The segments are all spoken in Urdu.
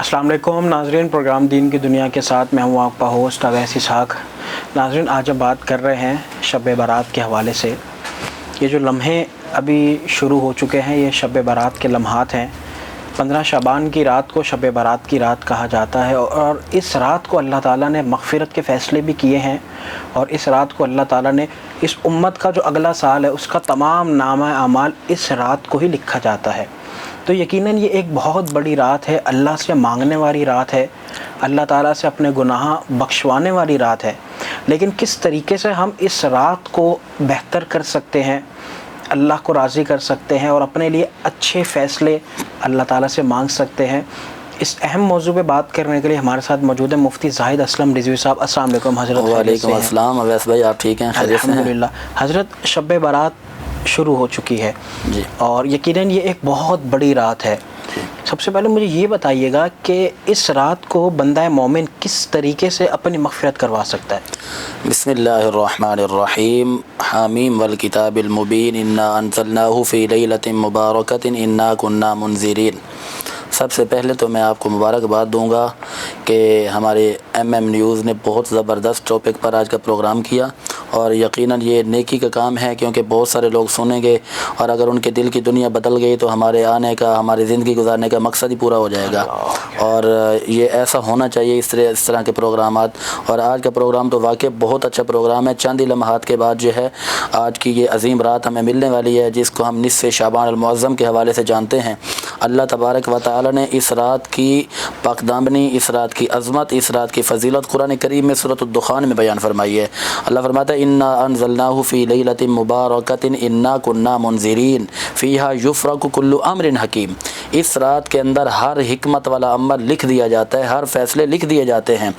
السلام علیکم ناظرین، پروگرام دین کی دنیا کے ساتھ میں ہوں آپ کا ہوسٹ اویس اسحاق۔ ناظرین، آج ہم بات کر رہے ہیں شب برات کے حوالے سے۔ یہ جو لمحے ابھی شروع ہو چکے ہیں یہ شب برات کے لمحات ہیں۔ 15 شعبان کی رات کو شب برات کی رات کہا جاتا ہے، اور اس رات کو اللہ تعالیٰ نے مغفرت کے فیصلے بھی کیے ہیں، اور اس رات کو اللہ تعالیٰ نے اس امت کا جو اگلا سال ہے اس کا تمام نامہ اعمال اس رات کو ہی لکھا جاتا ہے۔ تو یقیناً یہ ایک بہت بڑی رات ہے، اللہ سے مانگنے والی رات ہے، اللہ تعالیٰ سے اپنے گناہ بخشوانے والی رات ہے۔ لیکن کس طریقے سے ہم اس رات کو بہتر کر سکتے ہیں، اللہ کو راضی کر سکتے ہیں اور اپنے لیے اچھے فیصلے اللہ تعالیٰ سے مانگ سکتے ہیں، اس اہم موضوع پہ بات کرنے کے لیے ہمارے ساتھ موجود ہے مفتی زاہد اسلم رضوی صاحب۔ السلام علیکم حضرت۔ وعلیکم السلام اویس بھائی، آپ ٹھیک ہیں؟ خیریت سے ہیں؟ الحمدللہ۔ حضرت، شب برات شروع ہو چکی ہے جی، اور یقیناً یہ ایک بہت بڑی رات ہے۔ سب سے پہلے مجھے یہ بتائیے گا کہ اس رات کو بندہ مومن کس طریقے سے اپنی مغفرت کروا سکتا ہے؟ بسم اللہ الرحمن الرحیم۔ حامیم والکتاب المبین، انا انزلناہ فی لیلۃ مبارکۃ انا کنا منذرین۔ سب سے پہلے تو میں آپ کو مبارکباد دوں گا کہ ہمارے ایم نیوز نے بہت زبردست ٹاپک پر آج کا پروگرام کیا، اور یقیناً یہ نیکی کا کام ہے کیونکہ بہت سارے لوگ سنیں گے، اور اگر ان کے دل کی دنیا بدل گئی تو ہمارے آنے کا، ہماری زندگی گزارنے کا مقصد ہی پورا ہو جائے گا، اور یہ ایسا ہونا چاہیے اس طرح کے پروگرامات۔ اور آج کا پروگرام تو واقعی بہت اچھا پروگرام ہے۔ چند ہی لمحات کے بعد جو ہے آج کی یہ عظیم رات ہمیں ملنے والی ہے، جس کو ہم نصف شعبان المعظم کے حوالے سے جانتے ہیں۔ اللہ تبارک و تعالی نے اس رات کی پاکدامنی، اس رات کی عظمت، اس رات کی فضیلت قرآن کریم میں سورۃ الدخان میں بیان فرمائی ہے۔ اللہ فرماتا ہے انا انزلناہ فی لیلۃ مبارکۃ انا کنا منذرین فیہا یفرق کل امر حکیم۔ اس رات کے اندر ہر حکمت والا عمل لکھ دیا جاتا ہے، ہر فیصلے لکھ دیے جاتے ہیں،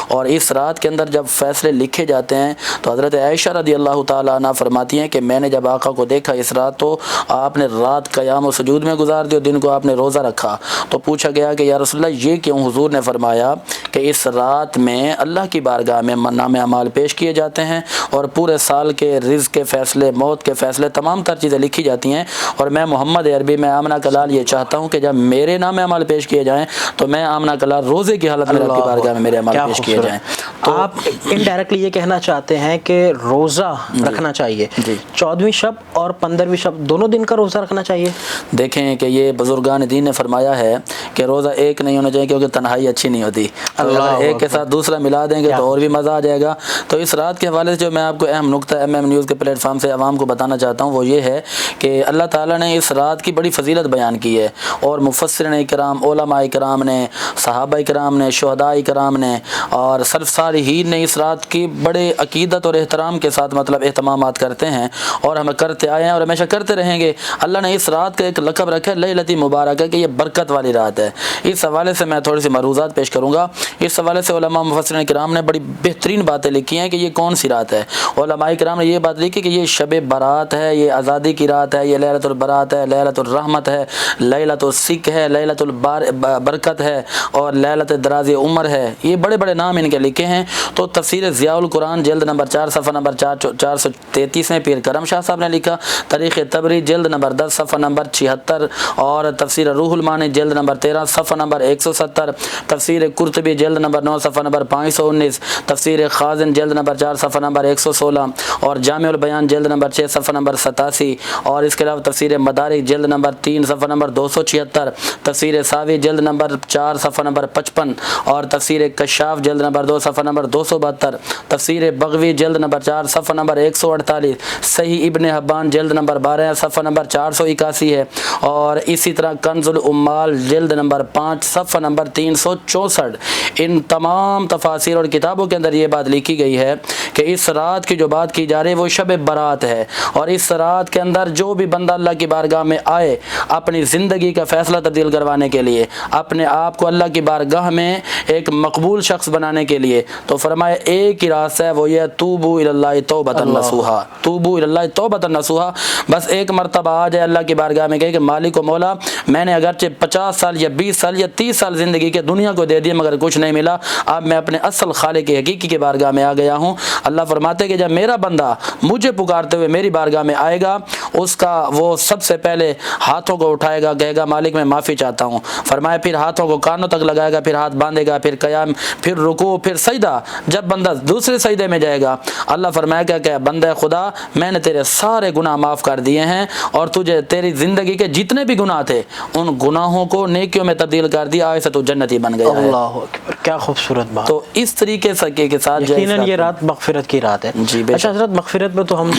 اور اس رات کے اندر جب فیصلے لکھے جاتے ہیں تو حضرت عائشہ رضی اللہ تعالیٰ عنہ فرماتی ہیں کہ میں نے جب آقا کو دیکھا اس رات، تو آپ نے رات قیام و سجود میں گزار دی اور دن کو آپ نے روزہ رکھا، تو پوچھا گیا کہ یا رسول اللہ یہ کیوں؟ حضور نے فرمایا کہ اس رات میں اللہ کی بارگاہ میں نامہ اعمال پیش کیے جاتے ہیں، اور پورے سال کے رزق کے فیصلے، موت کے فیصلے، تمام تر چیزیں لکھی جاتی ہیں، اور میں محمد عربی، میں آمنہ کلال یہ چاہتا ہوں کہ جب میرے نامہ اعمال پیش کیے جائیں تو میں آمنہ کلال روزے کی حالت میں رب کی بارگاہ میں میرے اعمال پیش کیے جائیں۔ تو آپ انڈائریکٹلی یہ کہنا چاہتے ہیں کہ روزہ رکھنا چاہیے، 14ویں شب اور 15ویں شب دونوں دن کا روزہ رکھنا چاہیے؟ دیکھیں کہ یہ بزرگان دین نے فرمایا ہے کہ روزہ ایک نہیں ہونا چاہیے کیونکہ تنہائی اچھی نہیں ہوتی، اگر ایک کے ساتھ دوسرا ملا دیں گے تو اور بھی مزہ آ جائے گا۔ تو اس رات کے حوالے سے جو میں آپ کو اہم نقطہ ایم نیوز کے پلیٹ فارم سے عوام کو بتانا چاہتا ہوں وہ یہ ہے کہ اللہ تعالیٰ نے اس رات کی بڑی فضیلت بیان کی ہے، اور مفسرین کرام، علماء کرام نے، صحابہ کرام نے، شہداء کرام نے اور سلف صالحین نے اس رات کی بڑے عقیدت اور احترام کے ساتھ اہتمامات کرتے ہیں، اور ہم کرتے آئے ہیں اور ہمیشہ کرتے رہیں گے۔ اللہ نے اس رات کا ایک لقب رکھا ہے لیلۃ مبارکہ، کہ یہ برکت والی رات ہے۔ اس حوالے سے میں تھوڑی سی مروزات پیش کروں گا۔ اس حوالے سے علماء مفسرین کرام نے بڑی بہترین باتیں لکھی ہیں کہ یہ کون سی رات ہے۔ علماء کرام نے یہ بات لکھی کہ یہ شب برات ہے، یہ آزادی کی رات ہے، یہ لیلۃ البرات ہے، لیلۃ الرحمت ہے، لیلۃ السک ہے، لیلۃ البرکت ہے، اور لیلۃ دراز عمر ہے۔ یہ بڑے بڑے نام ان کے لکھے ہیں۔ تو تفسیر ضیاء القرآن جلد نمبر 4 صفحہ نمبر 433 میں پیر کرم شاہ صاحب نے لکھا، تاریخ طبری جلد نمبر 10 صفحہ نمبر 76، اور تفسیر روح المانی جلد نمبر 13 صفحہ نمبر 170، تفسیر قرطبی جلد نمبر 9 صفحہ نمبر 519، تفسیر خازن جلد نمبر 4 صفحہ نمبر 116، اور جامع البیان جلد نمبر 6 صفحہ نمبر 87، اور اس کے علاوہ تفسیر مدارک جلد نمبر 3 صفحہ نمبر 276، تفسیر ساوی جلد نمبر 4 صفحہ نمبر 55، اور تفسیر کشاف جلد نمبر 2 صفحہ نمبر 272، تفسیر بغوی جلد نمبر 4 صفحہ نمبر 148، صحیح ابن حبان جلد نمبر 12 صفحہ نمبر 481 ہے، اور اسی طرح کنز العمال جلد نمبر 5 صفحہ نمبر 364۔ ان تمام تفاسیر اور کتابوں کے اندر یہ بات لکھی گئی ہے کہ اس رات کی جو بات کی جا رہی ہے وہ شب برات ہے، اور اس رات کے اندر جو بھی بندہ اللہ کی بارگاہ میں آئے اپنی زندگی کا فیصلہ تبدیل کروانے کے لیے، اپنے آپ کو اللہ کی بارگاہ میں ایک مقبول شخص بنانے کے لیے، تو فرمایا ایک ہی راستہ ہے، وہ یہ توبوا الی اللہ توبۃ نصوحا، توبوا الی اللہ توبۃ نصوحا۔ بس ایک مرتبہ آ جائے اللہ کی بارگاہ میں، کہے کہ مالک و مولا، میں نے اگرچہ 50 سال یا 20 سال یا 30 سال زندگی کے دنیا کو دے دیے مگر کچھ نہیں ملا، اب میں اپنے اصل خالق حقیقی کی بارگاہ میں آ گیا ہوں۔ اللہ فرماتے فرماتے ہیں کہ جب میرا بندہ مجھے پکارتے ہوئے میری بارگاہ میں آئے گا اس کا وہ سب سے پہلے ہاتھوں کو اٹھائے گا, کہے گا مالک میں معافی چاہتا ہوں. فرمایا پھر ہاتھوں کو کانوں تک لگائے گا, پھر ہاتھ باندھے گا, پھر قیام, پھر رکوع, پھر سجدہ. جب بندہ دوسرے سجدے میں جائے گا اللہ فرمائے گا کہ بندہ خدا میں نے تیرے سارے گناہ معاف کر دیے ہیں اور تجھے تیری زندگی کے جتنے بھی گناہ تھے ان گناہوں کو نیکیوں میں تبدیل کر دیا, آج سے تو جنتی بن گیا ہے. اللہ اکبر, کیا خوبصورت بات. تو اس طریقے سے کے ساتھ یقیناً یہ رات مغفرت کی رات ہے. جی اچھا حضرت, مغفرت میں تو ہم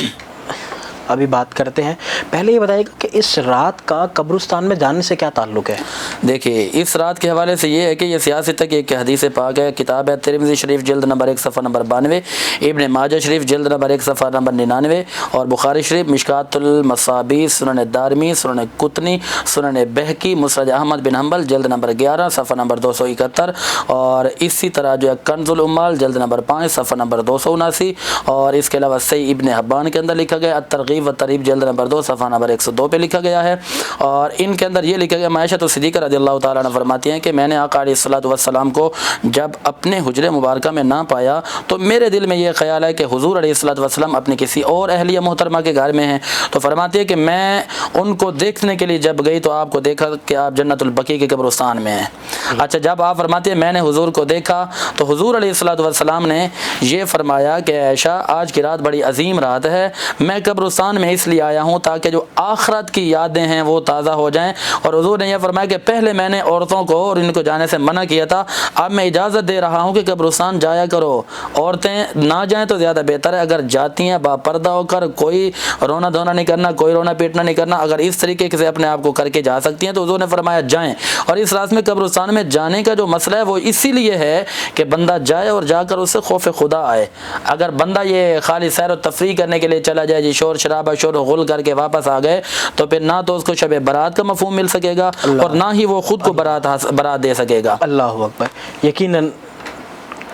ابھی بات کرتے ہیں, پہلے یہ بتائیے گا کہ اس رات کا قبرستان میں جانے سے کیا تعلق ہے؟ دیکھیے اس رات کے حوالے سے یہ ہے کہ یہ سیاسی تک ایک حدیث پاک ہے, کتاب ہے ترمذی شریف جلد نمبر 1 صفحہ نمبر 92, ابن ماجہ شریف جلد نمبر 1 صفحہ نمبر 99, اور بخاری شریف مشکات المصابیح, سنن دارمی, سنن قطنی, سنن بہقی, مسند احمد بن حنبل جلد نمبر 11 صفحہ نمبر 271, اور اسی طرح جو ہے کنز الاموال جلد نمبر 5 صفحہ نمبر 279, اور اس کے علاوہ صحیح ابن حبان کے اندر لکھا گیا الترغیب و ترغیب جلد نمبر 2 صفحہ نمبر 102 پہ لکھا گیا ہے. اور ان کے اندر یہ لکھا گیا عائشہ صدیقہ رضی اللہ تعالیٰ عنہ فرماتی ہیں کہ میں نے آقا علیہ الصلوۃ والسلام کو جب اپنے حجرے مبارکہ میں نہ پایا تو میرے دل میں یہ خیال ہے کہ حضور علیہ الصلوۃ والسلام اپنے کسی اور اہلیہ محترمہ کے گھر میں ہیں. تو فرماتی ہے کہ میں ان کو دیکھنے کے لیے جب گئی تو آپ کو دیکھا کہ آپ جنت البقیع کے قبرستان میں ہیں. اچھا, جب آپ فرماتی ہیں میں نے حضور کو دیکھا تو حضور علیہ الصلوۃ والسلام نے یہ فرمایا کہ عائشہ آج کی رات بڑی عظیم رات ہے, میں قبرستان میں اس لیے آیا ہوں تاکہ جو آخرت کی یادیں ہیں وہ تازہ ہو جائیں. اور حضور نے یہ فرمایا کہ پہلے میں نے عورتوں کو اور ان کو جانے سے منع کیا تھا, اب میں اجازت دے رہا ہوں کہ قبرستان جایا کرو. عورتیں نہ جائیں تو زیادہ بہتر ہے, اگر جاتی ہیں باپردہ ہو کر, کوئی رونا دھونا نہیں کرنا, کوئی رونا پیٹنا نہیں کرنا, اگر اس طریقے سے اپنے آپ کو کر کے جا سکتی ہیں تو حضور نے فرمایا جائیں. اور اس رات میں قبرستان میں جانے کا جو مسئلہ ہے وہ اسی لیے ہے کہ بندہ جائے اور جا کر اس سے خوف خدا آئے. اگر بندہ یہ خالی سیر و تفریح کرنے کے لیے چلا جائے, جی شور شرابہ شور و غل کر کے واپس آ گئے, تو پھر نہ تو اس کو شب برات کا مفہوم مل سکے گا اور نہ ہی وہ خود کو برات دے سکے گا. اللہ اکبر. یقیناً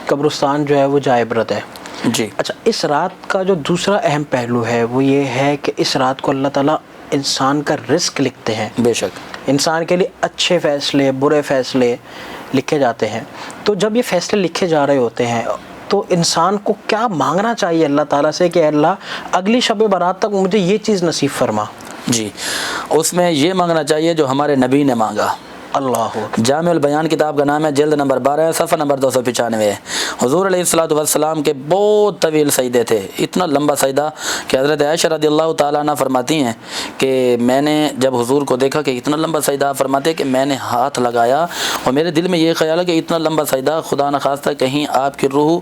قبرستان جو ہے وہ جائے عبرت ہے. جی. اچھا, اس رات کا جو دوسرا اہم پہلو ہے وہ یہ ہے کہ اس رات کو اللہ تعالیٰ انسان کا رزق لکھتے ہیں. بے شک انسان کے لیے اچھے فیصلے برے فیصلے لکھے جاتے ہیں. تو جب یہ فیصلے لکھے جا رہے ہوتے ہیں تو انسان کو کیا مانگنا چاہیے اللہ تعالیٰ سے کہ اللہ اگلی شب برات تک مجھے یہ چیز نصیب فرما؟ جی, اس میں یہ مانگنا چاہیے جو ہمارے نبی نے مانگا. اللہ جامع البیان کتاب کا نام ہے, جلد نمبر 12 صفحہ نمبر 295. حضور علیہ الصلوۃ والسلام کے بہت طویل سجدے تھے, اتنا لمبا سجدہ کہ حضرت عائشہ رضی اللہ تعالیٰ عنہ فرماتی ہیں کہ میں نے جب حضور کو دیکھا کہ اتنا لمبا سجدہ, فرماتے ہیں کہ میں نے ہاتھ لگایا اور میرے دل میں یہ خیال ہے کہ اتنا لمبا سجدہ خدا نخواستہ کہیں آپ کی روح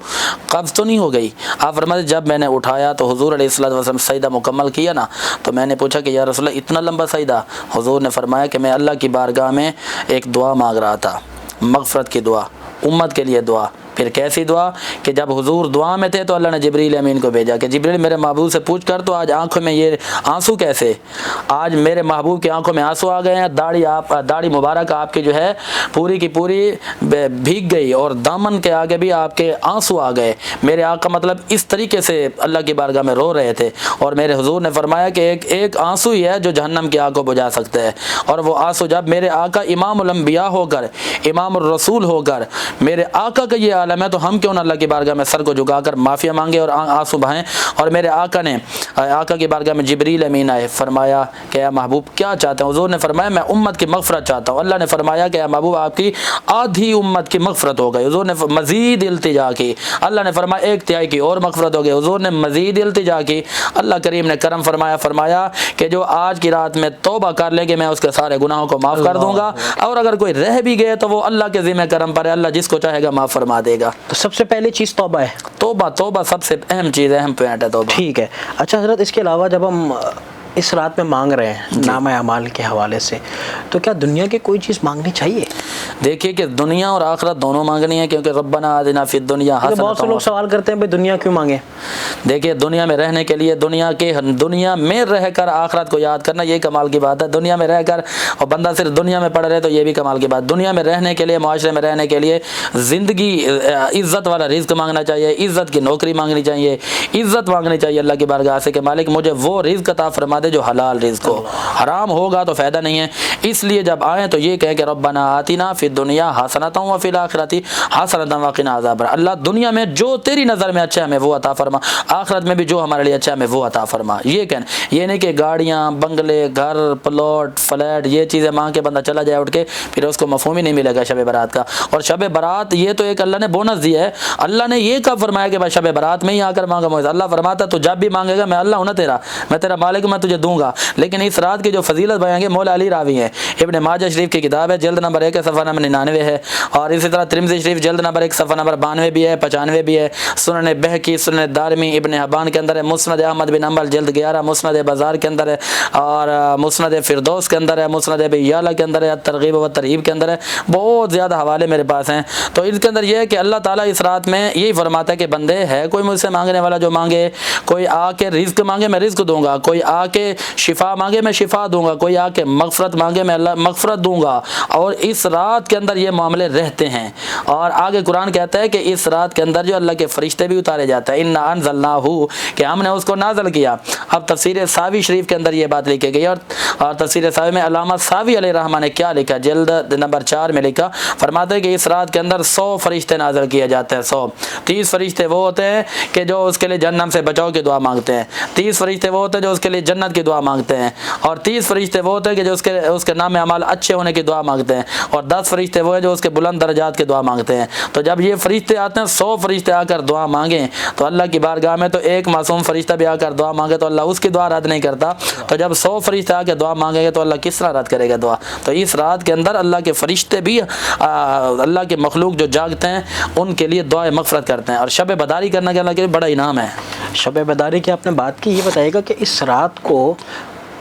قبض تو نہیں ہو گئی. آپ فرماتے جب میں نے اٹھایا تو حضور علیہ الصلوۃ والسلام سجدہ مکمل کیا نا, تو میں نے پوچھا کہ یا رسول اللہ اتنا لمبا سجدہ؟ حضور نے فرمایا کہ میں اللہ کی بارگاہ میں ایک دعا مانگ رہا تھا, مغفرت کی دعا, امت کے لیے دعا. پھر کیسی دعا کہ جب حضور دعا میں تھے تو اللہ نے جبریل امین کو بھیجا کہ جبریل میرے محبوب سے پوچھ کر تو آج آنکھوں میں یہ آنسو کیسے, آج میرے محبوب کی آنکھوں میں آنسو آ گئے ہیں, داڑھی مبارک آپ کی جو ہے پوری کی پوری بھیگ گئی اور دامن کے آگے بھی آپ کے آنسو آ گئے. میرے آقا مطلب اس طریقے سے اللہ کی بارگاہ میں رو رہے تھے, اور میرے حضور نے فرمایا کہ ایک آنسو ہی ہے جو جہنم کی آگ کو بجھا سکتا ہے. اور وہ آنسو جب میرے آقا امام الانبیاء ہو کر, امام الرسول ہو کر میرے آقا کا یہ عالم ہے تو ہم کیوں نہ اللہ کی بارگاہ میں سر کو جھکا کر معافیا مانگے اور آنسو بہائیں. اور میرے آقا کی بارگاہ میں جبریل امین آئے, فرمایا کہ اے محبوب کیا چاہتے ہیں؟ حضور نے فرمایا میں امت کی مغفرت چاہتا ہوں. اللہ نے فرمایا کہ اے محبوب آپ کی آدھی امت کی مغفرت ہو گئی. حضور نے مزید التجا کی, اللہ نے فرمایا 1/3 کی اور مغفرت ہو گئی. حضور نے مزید التجا کی, اللہ کریم نے کرم فرمایا کہ جو آج کی رات میں توبہ کر لے گے میں اس کے سارے گناہوں کو معاف کر دوں گا, اور اگر کوئی رہ بھی گئے تو وہ اللہ کے ذمہ کرم پر ہے, اللہ جس کو چاہے گا معاف فرما دے گا. تو سب سے پہلی چیز توبہ ہے. توبہ سب سے اہم چیز ہے, اہم پوائنٹ ہے توبہ. ٹھیک ہے. اچھا حضرت, اس کے علاوہ جب ہم اس رات میں مانگ رہے ہیں نامہ اعمال کے حوالے سے, تو کیا دنیا کی کوئی چیز مانگنی چاہیے؟ دیکھیے کہ دنیا اور آخرت دونوں مانگنی ہے, کیونکہ ربنا آتنا فی الدنیا حسنۃ. بہت سے لوگ سوال کرتے ہیں بھائی دنیا کیوں مانگیں؟ دیکھیے دنیا میں رہنے کے لیے, دنیا میں رہ کر آخرت کو یاد کرنا یہ کمال کی بات ہے. دنیا میں رہ کر اور بندہ صرف دنیا میں پڑ رہے تو یہ بھی کمال کی بات. دنیا میں رہنے کے لیے, معاشرے میں رہنے کے لیے زندگی عزت والا رزق مانگنا چاہیے, عزت کی نوکری مانگنی چاہیے, عزت مانگنی چاہیے اللہ کی بارگاہ سے کہ مالک مجھے وہ رزق عطا فرما دے جو حلال رزق ہو, حرام ہوگا تو فائدہ نہیں ہے. اس لیے جب آئیں تو یہ کہیں کہ ربنا آتنا فی الدنیا حسنۃ وفی الآخرۃ حسنۃ وقنا عذاب النار۔ اللہ دنیا میں جو تیری نظر میں اچھا ہے ہمیں وہ عطا فرما، آخرت میں بھی جو ہمارے لیے اچھا ہے ہمیں وہ عطا فرما۔ یہ کہنا، یہ نہیں کہ گاڑیاں، بنگلے، گھر، پلاٹ، فلیٹ، یہ چیزیں مانگ کے بندہ چلا جائے اٹھ کے، پھر اس کو مفہوم ہی نہیں ملے گا شب برات کا۔ اور شب برات یہ تو ایک اللہ نے بونس دیا ہے، اللہ نے یہ کب فرمایا کہ بھائی شب برات میں ہی آ کر مانگا مجھے؟ اللہ فرماتا تو جب بھی مانگے گا میں اللہ ہوں نا تیرا، میں تیرا مالک ہوں، میں تجھے دوں گا۔ لیکن اس رات کی جو فضیلت بیان ہے مولا علی راوی ہے، ابن ماجہ شریف کی کتاب ہے، جلد نمبر 1 صفحہ نمبر 99 ہے، اور اسی طرح ترمذی شریف جلد نمبر 1 صفحہ نمبر 92 بھی ہے، 95 بھی ہے، سنن بہقی، سنن دارمی، ابن حبان کے اندر ہے، مسند احمد بن حنبل جلد 11، مسند بازار کے اندر ہے، اور مسند فردوس کے اندر ہے، مسند ابی یعلا کے اندر ہے، ترغیب و ترہیب کے اندر ہے، بہت زیادہ حوالے میرے پاس ہیں۔ تو اس کے اندر یہ ہے کہ اللہ تعالیٰ اس رات میں یہی فرماتا ہے کہ بندے ہے کوئی مجھ سے مانگنے والا جو مانگے، کوئی آ کے رزق مانگے میں رزق دوں گا، کوئی آ کے شفا مانگے میں شفا دوں گا، کوئی آ کے مغفرت مانگے میں اللہ مغفرت دوں گا۔ اور اس رات کے اندر یہ معاملے رہتے ہیں۔ اور آگے قرآن کہتا ہے کہ اس رات کے اندر جو اللہ کے فرشتے بھی اتارے جاتے ہیں، انا انزلناہ، کہ ہم نے اس کو نازل کیا۔ اب تفسیر ساوی شریف کے اندر یہ بات لکھی گئی، اور تفسیر ساوی میں علامہ ساوی علیہ رحمہ نے کیا لکھا، جلد نمبر 4 میں لکھا، فرماتے ہیں کہ اس رات کے اندر 100 فرشتے نازل کیے جاتے ہیں، 100۔ 30 فرشتے وہ ہوتے ہیں کہ جو اس کے لیے جہنم سے بچاؤ کی دعا مانگتے ہیں، 30 فرشتے وہ ہوتے ہیں جو اس کے لیے جنت کی دعا مانگتے ہیں، اور 30 فرشتے وہ ہوتے ہیں کہ جو اس کے نام اعمال اچھے ہونے کی دعا مانگتے ہیں، اور 10 فرشتے وہ ہیں جو اس کے بلند درجات کی دعا مانگتے ہیں۔ تو جب یہ فرشتے آتے ہیں، 100 فرشتے آ کر دعا مانگیں تو اللہ کی بارگاہ میں، تو ایک معصوم فرشتہ بھی آ کر دعا مانگے تو اللہ اس کی دعا رد نہیں کرتا۔ تو جب 100 فرشتے آ کے دعا مانگیں گے تو اللہ کس طرح رد کرے گا دعا؟ تو اس رات کے اندر اللہ کے فرشتے بھی اللہ کے مخلوق جو جاگتے ہیں ان کے لیے دعائے مغفرت کرتے ہیں، اور شب بداری کرنا کہ اللہ کے لیے بڑا انعام ہے۔ شب بداری کی آپ نے بات کی، یہ بتائیے گا کہ اس رات کو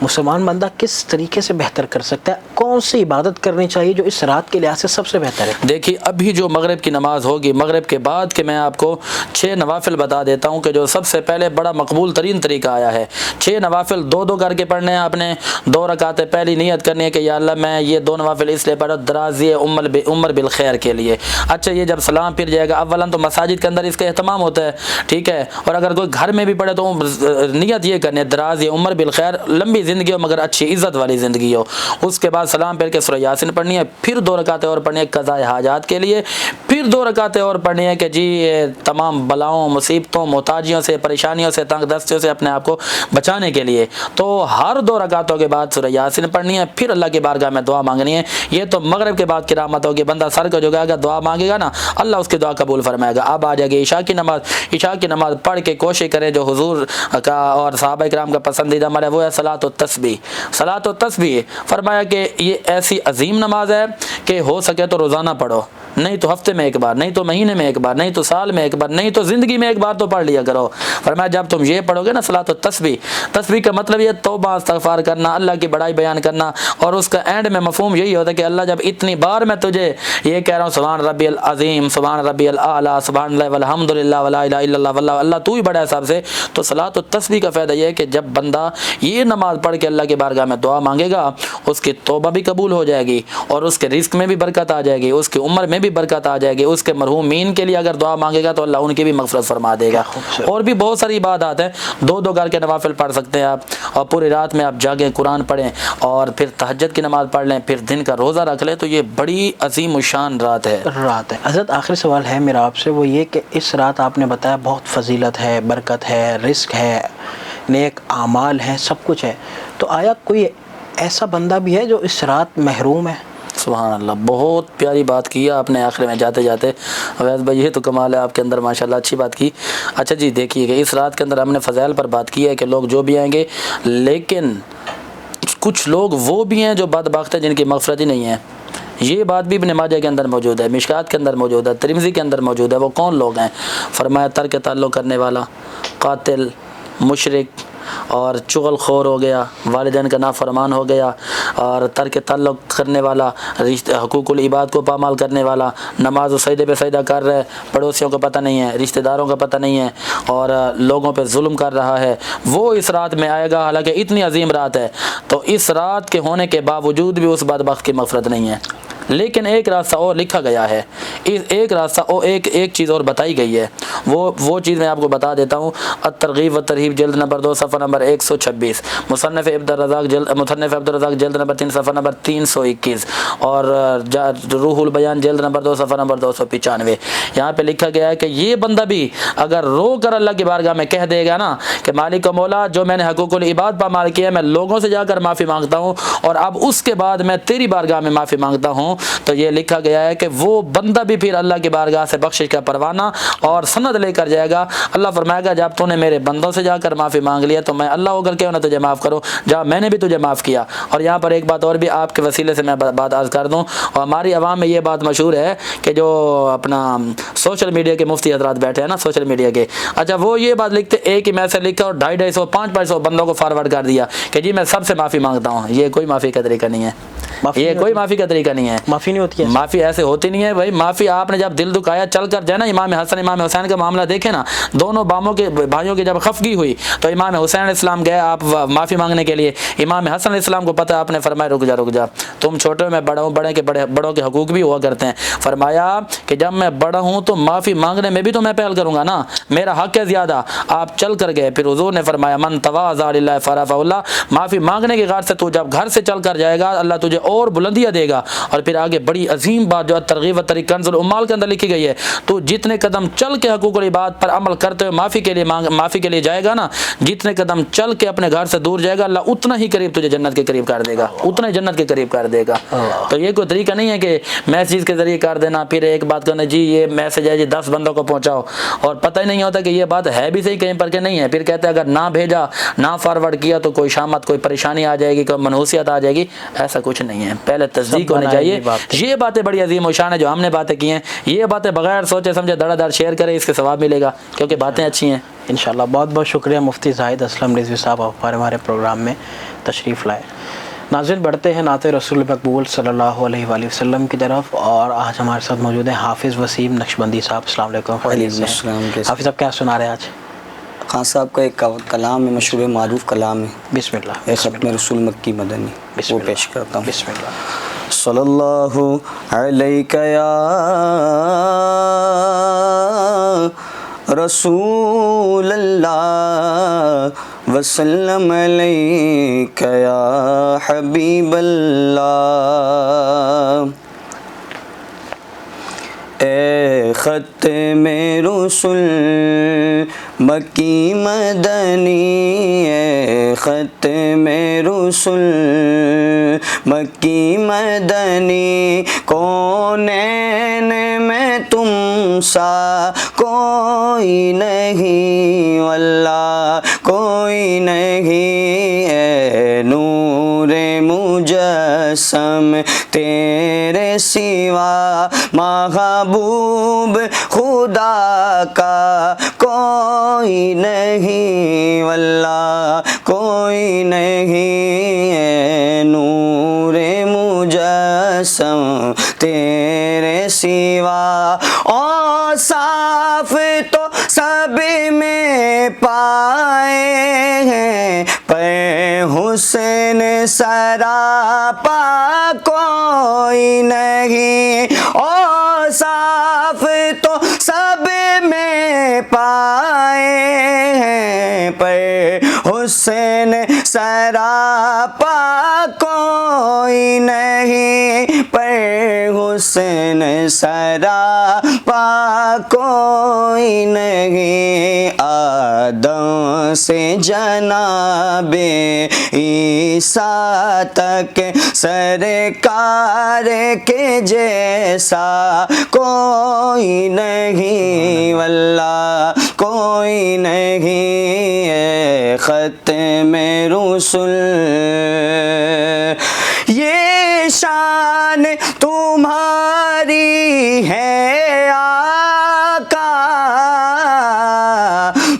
مسلمان بندہ کس طریقے سے بہتر کر سکتا ہے؟ کون سی عبادت کرنی چاہیے جو اس رات کے لحاظ سے سب سے بہتر ہے؟ دیکھیے ابھی جو مغرب کی نماز ہوگی، مغرب کے بعد کے میں آپ کو 6 نوافل بتا دیتا ہوں کہ جو سب سے پہلے بڑا مقبول ترین طریقہ آیا ہے۔ 6 نوافل 2 کر کے پڑھنے ہیں آپ نے، 2 رکعتیں پہلی نیت کرنی ہے کہ یا اللہ میں یہ 2 نوافل اس لیے پڑھا درازی عمر بالخیر کے لیے۔ اچھا یہ جب سلام پھر جائے گا، اولاً تو مساجد کے اندر اس کا اہتمام ہوتا ہے، ٹھیک ہے، اور اگر کوئی گھر میں بھی پڑھے تو نیت یہ کرنی ہے درازی عمر بالخیر، لمبی زندگی ہو مگر اچھی عزت والی زندگی ہو۔ اس کے بعد سلام پھر کے سورہ یاسین پڑھنی ہے، پھر 2 رکعتیں اور پڑھنی ہے قضاء حاجات کے لیے، پھر 2 رکعتیں اور پڑھنی ہے کہ جی تمام بلاؤں، مصیبتوں، محتاجیوں سے، پریشانیوں سے، تنگ دستیوں سے اپنے آپ کو بچانے کے لیے۔ تو ہر 2 رکعتوں کے بعد سورہ یاسین پڑھنی ہے، پھر اللہ کی بارگاہ میں دعا مانگنی ہے۔ یہ تو مغرب کے بعد کی رحمت ہوگی، بندہ سر کو جھکائے گا دعا مانگے گا نا اللہ اس کی دعا قبول فرمائے گا۔ اب آ جائے گی عشاء کی نماز۔ عشاء کی نماز پڑھ کے کوشش کریں جو حضور کا اور صحابہ کرام کا پسندیدہ عمل ہے وہ ہے صلاۃ التسبیح۔ صلاۃ التسبیح فرمایا کہ یہ ایسی عظیم نماز ہے کہ ہو سکے تو روزانہ پڑھو، نہیں تو ہفتے میں ایک بار، نہیں تو مہینے میں ایک بار، نہیں تو سال میں ایک بار، نہیں تو زندگی میں ایک بار تو پڑھ لیا کرو۔ فرمایا جب تم یہ پڑھو گے نا صلاۃ التسبیح، تسبیح کا مطلب یہ توبہ استغفار کرنا، اللہ کی بڑائی بیان کرنا، اور اس کا اینڈ میں مفہوم یہی ہوتا ہے کہ اللہ جب اتنی بار میں تجھے یہ کہہ رہا ہوں سبحان ربی العظیم، سبحان ربی الاعلیٰ، سبحان اللہ والحمد للہ ولا الہ الا اللہ واللہ اللہ تو ہی بڑا ہے سب سے، تو صلاۃ التسبیح کا فائدہ یہ ہے کہ جب بندہ یہ نماز پڑھ کے اللہ کی بارگاہ میں دعا مانگے گا اس کی توبہ بھی قبول ہو جائے گی، اور اس کے رزق میں بھی برکت آ جائے گی، اس کی عمر میں بھی برکت آ جائے گی، اس کے مرحومین کے لیے اگر دعا مانگے گا تو اللہ ان کی بھی مغفرت فرما دے گا۔ اور بھی بہت ساری عبادات ہیں، 2 کر کے نوافل پڑھ سکتے ہیں آپ، اور پوری رات میں آپ جاگیں قرآن پڑھیں، اور پھر تہجد کی نماز پڑھ لیں، پھر دن کا روزہ رکھ لیں، تو یہ بڑی عظیم الشان رات ہے۔ حضرت آخری سوال ہے میرا آپ سے، وہ یہ کہ اس رات آپ نے بتایا بہت فضیلت ہے، برکت ہے، رزق ہے، نیک اعمال ہیں، سب کچھ ہے، تو آیا کوئی ایسا بندہ بھی ہے جو اس رات محروم ہے؟ سبحان اللہ، بہت پیاری بات کی ہے آپ نے آخر میں جاتے جاتے، اویس بھائی یہ تو کمال ہے آپ کے اندر ماشاءاللہ، اچھی بات کی۔ اچھا جی دیکھیے کہ اس رات کے اندر ہم نے فضائل پر بات کی ہے کہ لوگ جو بھی آئیں گے، لیکن کچھ لوگ وہ بھی ہیں جو بدبخت ہیں جن کی مغفرت ہی نہیں ہے۔ یہ بات بھی ابن ماجہ کے اندر موجود ہے، مشکات کے اندر موجود ہے، ترمذی کے اندر موجود ہے۔ وہ کون لوگ ہیں؟ فرمایا ترک تعلق کرنے والا، قاتل، مشرک، اور چغل خور ہو گیا، والدین کا نافرمان ہو گیا، اور ترک تعلق کرنے والا، حقوق العباد کو پامال کرنے والا، نماز و سجدے پہ سجدہ کر رہے، پڑوسیوں کو پتہ نہیں ہے، رشتہ داروں کا پتہ نہیں ہے، اور لوگوں پہ ظلم کر رہا ہے، وہ اس رات میں آئے گا، حالانکہ اتنی عظیم رات ہے۔ تو اس رات کے ہونے کے باوجود بھی اس بدبخت کی مغفرت نہیں ہے۔ لیکن ایک راستہ اور لکھا گیا ہے، ایک راستہ اور ایک چیز اور بتائی گئی ہے، وہ چیز میں آپ کو بتا دیتا ہوں۔ الترغیب و ترہیب جلد نمبر 2 صفحہ نمبر 126، مصنف عبدالرزاق جلد نمبر 3 صفحہ نمبر 321، اور روح البیان جلد نمبر 2 صفحہ نمبر 295۔ یہاں پہ لکھا گیا ہے کہ یہ بندہ بھی اگر رو کر اللہ کی بارگاہ میں کہہ دے گا نا کہ مالک و مولا، جو میں نے حقوق العباد پامال کیا ہے، میں لوگوں سے جا کر معافی مانگتا ہوں اور اب اس کے بعد میں تیری بارگاہ میں معافی مانگتا ہوں، تو یہ لکھا گیا ہے کہ وہ بندہ بھی پھر اللہ کی بارگاہ سے بخشش کا پروانہ اور سند لے کر جائے گا۔ اللہ فرمائے گا جب تو نے میرے بندوں سے جا کر معافی مانگ لیا تو میں اللہ ہو کر کیوں نہ تجھے معاف کروں، جا میں نے بھی تجھے معاف کیا۔ اور یہاں پر ایک بات اور بھی آپ کے وسیلے سے میں بات عرض کر دوں، اور ہماری عوام میں یہ بات مشہور ہے کہ جو اپنا سوشل میڈیا کے مفتی حضرات بیٹھے ہیں نا سوشل میڈیا کے، اچھا وہ یہ بات لکھتے ایک ہی میسج لکھا اور 250 500 بندوں کو فارورڈ کر دیا کہ جی میں سب سے معافی مانگتا ہوں۔ یہ کوئی معافی کا طریقہ نہیں ہے، یہ کوئی معافی کا طریقہ نہیں ہے، معافی نہیں ہوتی ہے، معافی ایسے ہوتی نہیں ہے بھائی۔ معافی آپ نے جب دل دکھایا چل کر جائے نا، امام حسن امام حسین کا معاملہ دیکھیں نا، دونوں بھائیوں کی جب خفگی ہوئی تو امام حسین علیہ السلام گئے آپ معافی مانگنے کے لیے، امام حسن علیہ السلام کو پتہ، آپ نے فرمایا رک جا، تم چھوٹے ہو میں بڑا ہوں، بڑوں کے حقوق بھی ہوا کرتے ہیں۔ فرمایا کہ جب میں بڑا ہوں تو معافی مانگنے میں بھی تو میں پہل کروں گا نا، میرا حق ہے زیادہ۔ آپ چل کر گئے، پھر حضور نے فرمایا من تواضع للہ فرفعہ اللہ، معافی مانگنے کی غرض سے تو جب گھر سے چل کر جائے گا اللہ تجھے اور بلندیاں دے گا۔ اور پھر آگے بڑی عظیم بات جو ترغیب و ترہیب کنز العمال کے اندر لکھی گئی ہے، تو جتنے قدم چل کے حقوق العباد پر عمل کرتے ہوئے معافی کے لیے جائے گا نا، جتنے قدم چل کے اپنے گھر سے دور جائے گا اللہ اتنا ہی قریب تجھے جنت کے قریب کر دے گا، اتنا ہی جنت کے قریب کر دے گا۔ تو یہ کوئی طریقہ نہیں ہے کہ میسیج کے ذریعے کر دینا، پھر ایک بات کرنا جی یہ میسج ہے جی 10 بندوں کو پہنچاؤ، اور پتہ ہی نہیں ہوتا کہ یہ بات ہے بھی صحیح کہیں پر کہ نہیں ہے، پھر کہتے ہیں اگر نہ بھیجا نہ فارورڈ کیا تو کوئی شامت کوئی پریشانی آ جائے گی، کوئی منحوسیت آ جائے گی، ایسا کچھ نہیں ہے۔ پہلے تصدیق ہونی چاہیے۔ یہ باتیں بڑی عظیم و شان ہے جو ہم نے باتیں کی ہیں، یہ باتیں بغیر سوچے سمجھے دڑا دڑ شیئر کریں، اس کے ثواب ملے گا کیونکہ باتیں اچھی ہیں انشاءاللہ۔ بہت بہت شکریہ مفتی زاہد اسلم رضوی صاحب، آپ ہمارے پروگرام میں تشریف لائے۔ ناظرین بڑھتے ہیں نعت رسول مقبول صلی اللہ علیہ وآلہ وسلم کی طرف، اور آج ہمارے ساتھ موجود ہیں حافظ وسیم نقشبندی صاحب۔ السلام علیکم۔ حافظ صاحب کیا سنا رہے ہیں آج؟ خان صاحب کا ایک کلام ہے، مشہور معروف کلام ہے، بسم اللہ، ختم رسول مکی مدنی، وہ پیش کرتا ہوں۔ بسم اللہ۔ صلی اللہ علیہ یا رسول اللہ وسلم علیک یا حبیب اللہ، اے ختم رسول مکی مدنی، اے ختم رسول مکی مدنی، کونین میں تم سا کوئی نہیں، واللہ کوئی نہیں، اے نور مجسم تیرے سوا محبوب خدا کا کوئی نہیں، واللہ کوئی نہیں، اے نور مجسم تیرے سوا، اوصاف تو سب میں پائے ہیں، پہ حسن سراپا کوئی نہیں، اوصاف تو سب میں پائے ہیں، پہ حسن سراپا کوئی نہیں، پہ حسن سراپا کوئی نہیں، آدم سے جناب عیسیٰ تک سرکار کے جیسا کوئی نہیں، واللہ کوئی نہیں، اے ختم رسول یہ شان تمہاری ہے آقا،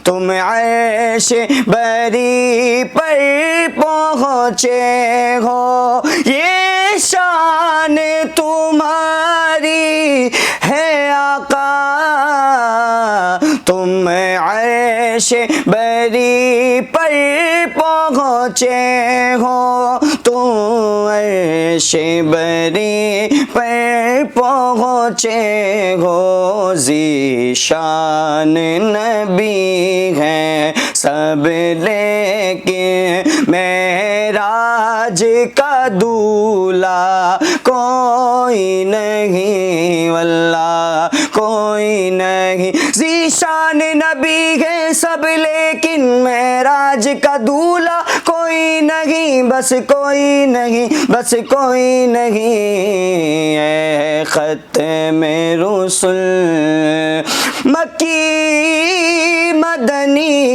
تم عرش بری پر پہنچے ہو، یہ شان تمہاری ہے آقا، تم عرش بری پر پہنچے ہو، تو عرش بری پر پہنچے ہو، ذیشان نبی ہے سب لیکن معراج کا دولہا کوئی نہیں، واللہ کوئی نہیں۔ ذیشان نبی ہے سب لیکن معراج کا دولہا کوئی نہیں، بس کوئی نہیں، بس کوئی نہیں۔ اے ختم رسل مکی مدنی،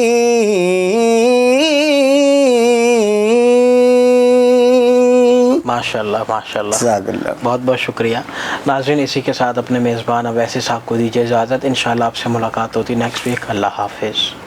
ماشاءاللہ ماشاءاللہ، جزاک اللہ۔ بہت بہت شکریہ ناظرین۔ اسی کے ساتھ اپنے میزبان اویسی صاحب کو دیجیے اجازت، انشاءاللہ آپ سے ملاقات ہوتی نیکسٹ ویک۔ اللہ حافظ۔